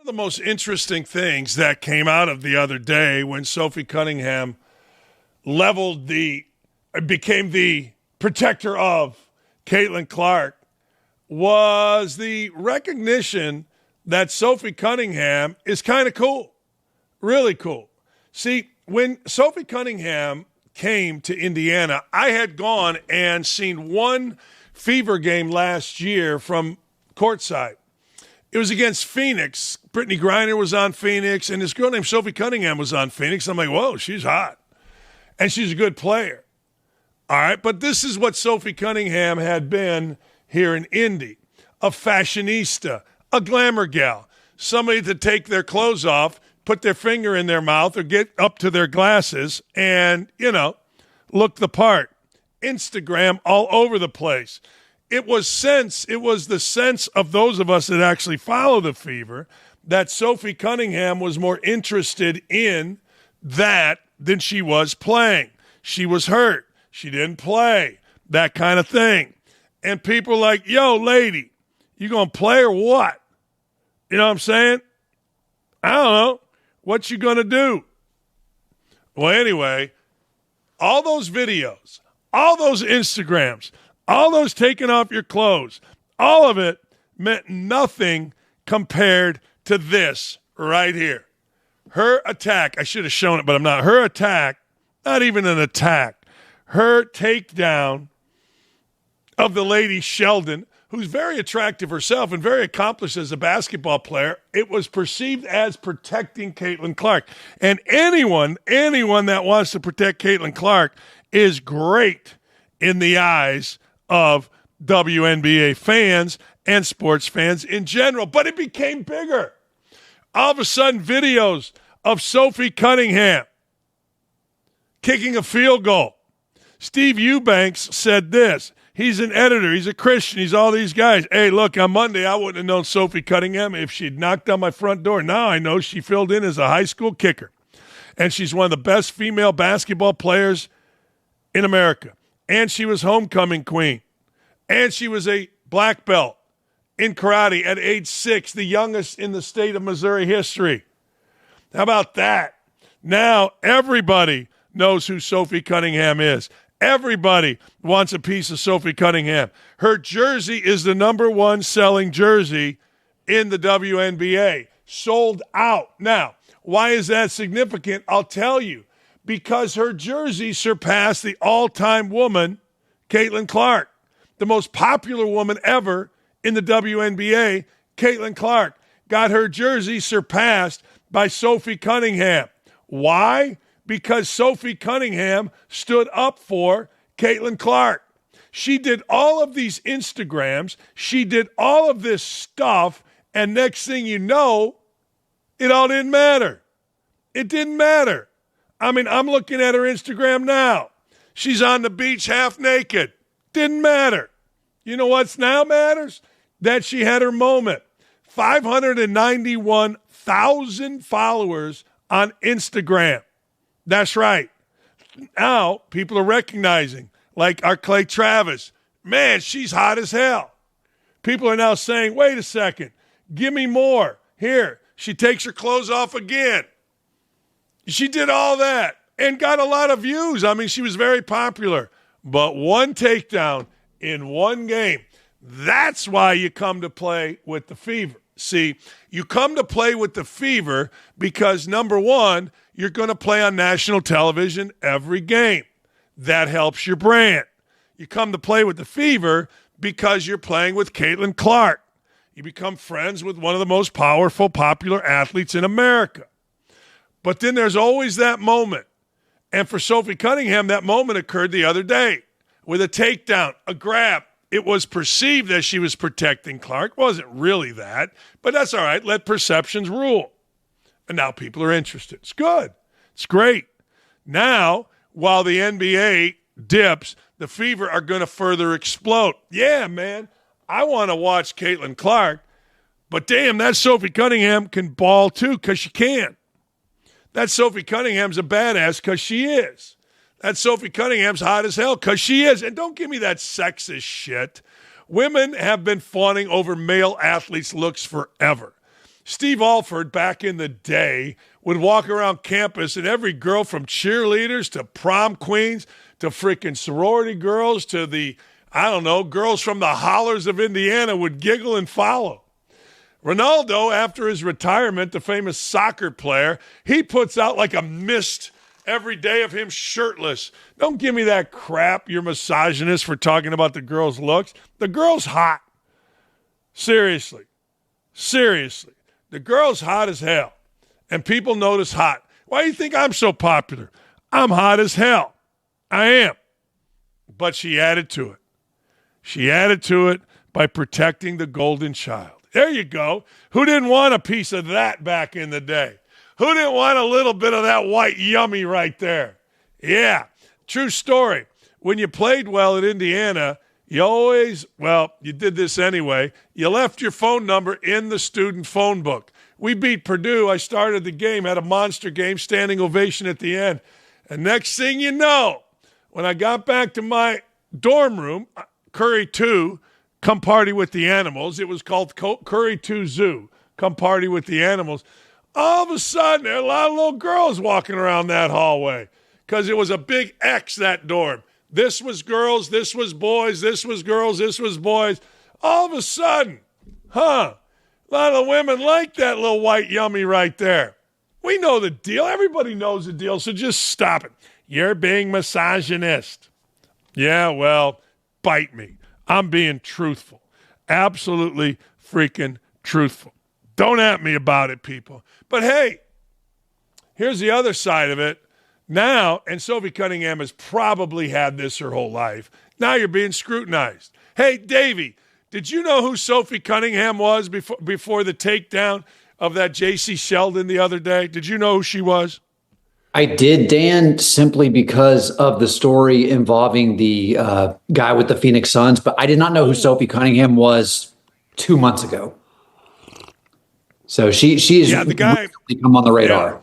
the most interesting things that came out of the other day when Sophie Cunningham became the protector of Caitlin Clark was the recognition that Sophie Cunningham is kind of cool, really cool. See, when Sophie Cunningham came to Indiana, I had gone and seen one Fever game last year from courtside. It was against Phoenix. Brittany Griner was on Phoenix, and this girl named Sophie Cunningham was on Phoenix. I'm like, whoa, she's hot. And she's a good player. All right, but this is what Sophie Cunningham had been here in Indy. A fashionista, a glamour gal, somebody to take their clothes off, put their finger in their mouth or get up to their glasses and, look the part. Instagram all over the place. It was the sense of those of us that actually follow the Fever that Sophie Cunningham was more interested in that than she was playing. She was hurt. She didn't play. That kind of thing. And people are like, yo, lady, you going to play or what? You know what I'm saying? I don't know. What you going to do? Well, anyway, all those videos, all those Instagrams, all those taking off your clothes, all of it meant nothing compared to this right here. Her attack, I should have shown it, but I'm not. Her attack, not even an attack, her takedown of the lady Sheldon, who's very attractive herself and very accomplished as a basketball player, it was perceived as protecting Caitlin Clark. And anyone that wants to protect Caitlin Clark is great in the eyes of WNBA fans and sports fans in general. But it became bigger. All of a sudden, videos of Sophie Cunningham kicking a field goal. Steve Eubanks said this. He's an editor. He's a Christian. He's all these guys. Hey, look, on Monday, I wouldn't have known Sophie Cunningham if she'd knocked on my front door. Now I know she filled in as a high school kicker. And she's one of the best female basketball players in America. And she was homecoming queen. And she was a black belt in karate at age 6, the youngest in the state of Missouri history. How about that? Now everybody knows who Sophie Cunningham is. Everybody wants a piece of Sophie Cunningham. Her jersey is the number one selling jersey in the WNBA. Sold out. Now, why is that significant? I'll tell you. Because her jersey surpassed the all-time woman, Caitlin Clark. The most popular woman ever in the WNBA, Caitlin Clark, got her jersey surpassed by Sophie Cunningham. Why? Because Sophie Cunningham stood up for Caitlin Clark. She did all of these Instagrams. She did all of this stuff. And next thing you know, it all didn't matter. It didn't matter. I mean, I'm looking at her Instagram now. She's on the beach half naked. Didn't matter. You know what's now matters? That she had her moment. 591,000 followers on Instagram. That's right. Now people are recognizing, like our Clay Travis, man, she's hot as hell. People are now saying, wait a second, give me more. Here, she takes her clothes off again. She did all that and got a lot of views. I mean, she was very popular. But one takedown in one game, that's why you come to play with the Fever. See, you come to play with the Fever because, number one, you're going to play on national television every game. That helps your brand. You come to play with the Fever because you're playing with Caitlin Clark. You become friends with one of the most powerful, popular athletes in America. But then there's always that moment. And for Sophie Cunningham, that moment occurred the other day with a takedown, a grab. It was perceived that she was protecting Clark. It wasn't really that, but that's all right. Let perceptions rule. And now people are interested. It's good. It's great. Now, while the NBA dips, the Fever are going to further explode. Yeah, man, I want to watch Caitlin Clark, but damn, that Sophie Cunningham can ball too because she can. That Sophie Cunningham's a badass because she is. That Sophie Cunningham's hot as hell because she is. And don't give me that sexist shit. Women have been fawning over male athletes' looks forever. Steve Alford, back in the day, would walk around campus and every girl from cheerleaders to prom queens to freaking sorority girls to the, I don't know, girls from the hollers of Indiana would giggle and follow. Ronaldo, after his retirement, the famous soccer player, he puts out like a mist every day of him shirtless. Don't give me that crap, you're misogynist, for talking about the girl's looks. The girl's hot. Seriously. The girl's hot as hell. And people notice hot. Why do you think I'm so popular? I'm hot as hell. I am. But she added to it. She added to it by protecting the golden child. There you go. Who didn't want a piece of that back in the day? Who didn't want a little bit of that white yummy right there? Yeah, true story. When you played well at Indiana, you always, well, you did this anyway, you left your phone number in the student phone book. We beat Purdue. I started the game, had a monster game, standing ovation at the end. And next thing you know, when I got back to my dorm room, Curry 2, come party with the animals. It was called Curry 2 Zoo, come party with the animals. All of a sudden, there are a lot of little girls walking around that hallway because it was a big X, that dorm. This was girls, this was boys, this was girls, this was boys. All of a sudden, a lot of women like that little white yummy right there. We know the deal. Everybody knows the deal, so just stop it. You're being misogynist. Yeah, well, bite me. I'm being truthful. Absolutely freaking truthful. Don't at me about it, people. But hey, here's the other side of it. Now, and Sophie Cunningham has probably had this her whole life, now you're being scrutinized. Hey, Davey, did you know who Sophie Cunningham was before the takedown of that J.C. Sheldon the other day? Did you know who she was? I did, Dan, simply because of the story involving the guy with the Phoenix Suns, but I did not know who Sophie Cunningham was 2 months ago. So she is the guy really come on the radar.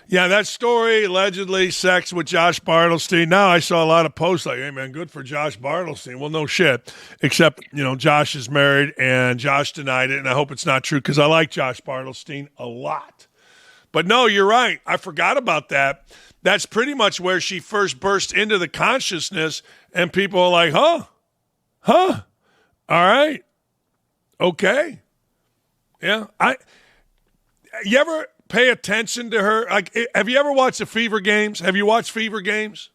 Yeah, that story, allegedly sex with Josh Bartlestein. Now I saw a lot of posts like, hey, man, good for Josh Bartlestein. Well, no shit. Except, Josh is married, and Josh denied it, and I hope it's not true because I like Josh Bartlestein a lot. But no, you're right. I forgot about that. That's pretty much where she first burst into the consciousness, and people are like, all right, okay. Yeah. You ever pay attention to her? Like, have you ever watched the Fever games? Have you watched Fever games?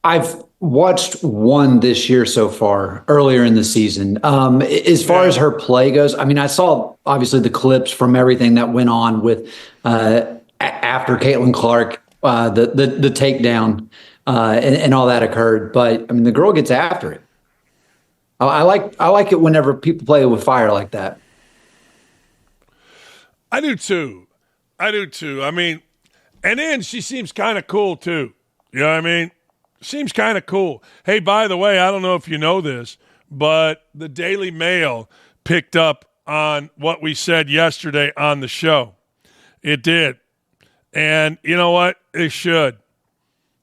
I've watched one this year so far, earlier in the season. As far as her play goes, I mean, I saw obviously the clips from everything that went on with after Caitlin Clark, the takedown, and all that occurred. But I mean, the girl gets after it. I like it whenever people play with fire like that. I do too. I mean, and then she seems kind of cool too. You know what I mean? Seems kind of cool. Hey, by the way, I don't know if you know this, but the Daily Mail picked up on what we said yesterday on the show. It did. And you know what? It should.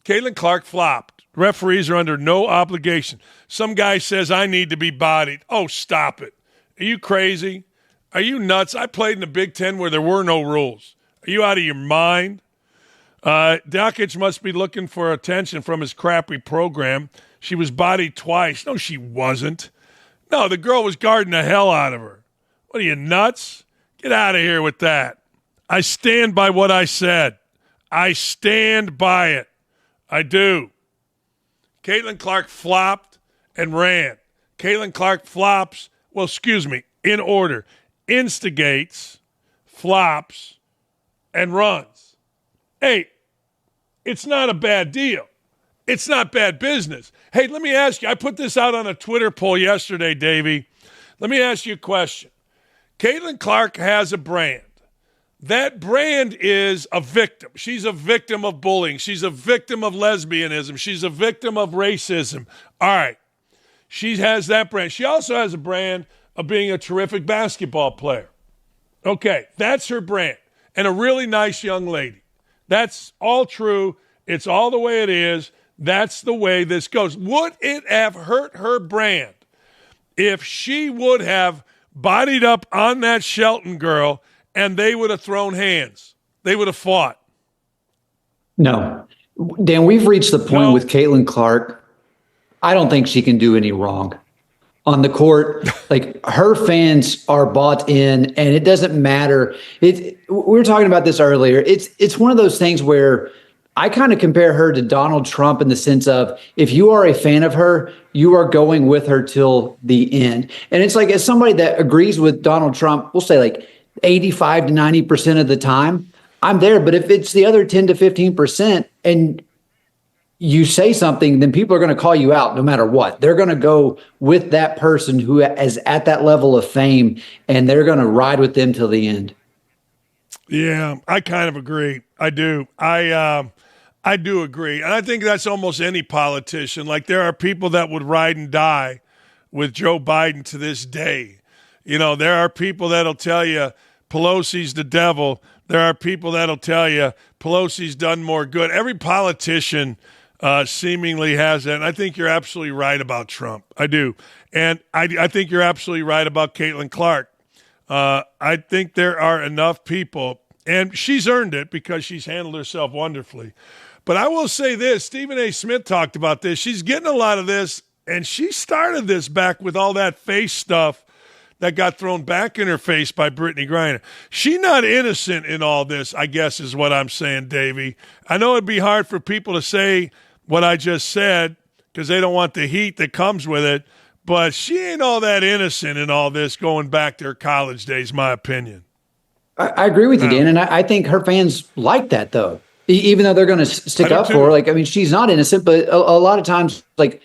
Caitlin Clark flopped. Referees are under no obligation. Some guy says, I need to be bodied. Oh, stop it. Are you crazy? Are you nuts? I played in the Big Ten where there were no rules. Are you out of your mind? Dakich must be looking for attention from his crappy program. She was bodied twice. No, she wasn't. No, the girl was guarding the hell out of her. What are you, nuts? Get out of here with that. I stand by what I said. I stand by it. I do. Caitlin Clark flopped and ran. Caitlin Clark flops, in order. Instigates, flops, and runs. Hey, it's not a bad deal. It's not bad business. Hey, let me ask you, I put this out on a Twitter poll yesterday, Davey. Let me ask you a question. Caitlin Clark has a brand. That brand is a victim. She's a victim of bullying. She's a victim of lesbianism. She's a victim of racism. All right. She has that brand. She also has a brand of being a terrific basketball player. Okay, that's her brand. And a really nice young lady. That's all true. It's all the way it is. That's the way this goes. Would it have hurt her brand if she would have bodied up on that Shelton girl, and they would have thrown hands. They would have fought. No. Dan, we've reached the point No. with Caitlin Clark. I don't think she can do any wrong on the court. Like, her fans are bought in, and it doesn't matter. We were talking about this earlier. It's one of those things where I kind of compare her to Donald Trump in the sense of, if you are a fan of her, you are going with her till the end. And it's like, as somebody that agrees with Donald Trump, we'll say like 85 to 90% of the time, I'm there. But if it's the other 10 to 15% and you say something, then people are going to call you out no matter what. They're going to go with that person who is at that level of fame, and they're going to ride with them till the end. Yeah, I kind of agree. I do. I do agree. And I think that's almost any politician. Like, there are people that would ride and die with Joe Biden to this day. You know, there are people that'll tell you Pelosi's the devil. There are people that'll tell you Pelosi's done more good. Every politician seemingly has that. And I think you're absolutely right about Trump. I do. And I think you're absolutely right about Caitlin Clark. I think there are enough people, and she's earned it because she's handled herself wonderfully. But I will say this, Stephen A. Smith talked about this. She's getting a lot of this, and she started this back with all that face stuff that got thrown back in her face by Brittany Griner. She's not innocent in all this, I guess, is what I'm saying, Davey. I know it'd be hard for people to say what I just said because they don't want the heat that comes with it, but she ain't all that innocent in all this going back to her college days, my opinion. I agree with you, Dan, and I think her fans like that, though. Even though they're going to stick up for her. Like, I mean, she's not innocent, but a lot of times, like,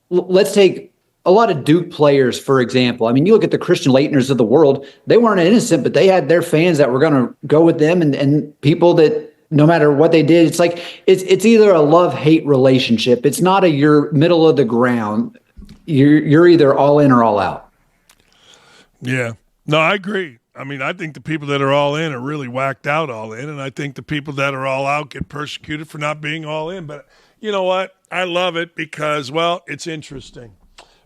let's take a lot of Duke players, for example. I mean, you look at the Christian Laettners of the world, they weren't innocent, but they had their fans that were going to go with them, and people that, no matter what they did, it's like, it's either a love-hate relationship. It's not you're middle of the ground. You're either all in or all out. Yeah. No, I agree. I mean, I think the people that are all in are really whacked out all in, and I think the people that are all out get persecuted for not being all in. But you know what? I love it because, well, it's interesting.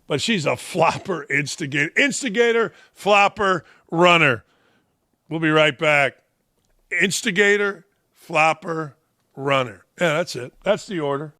But she's a flopper instigator, flopper, runner. We'll be right back. Instigator, flopper, runner. Yeah, that's it. That's the order.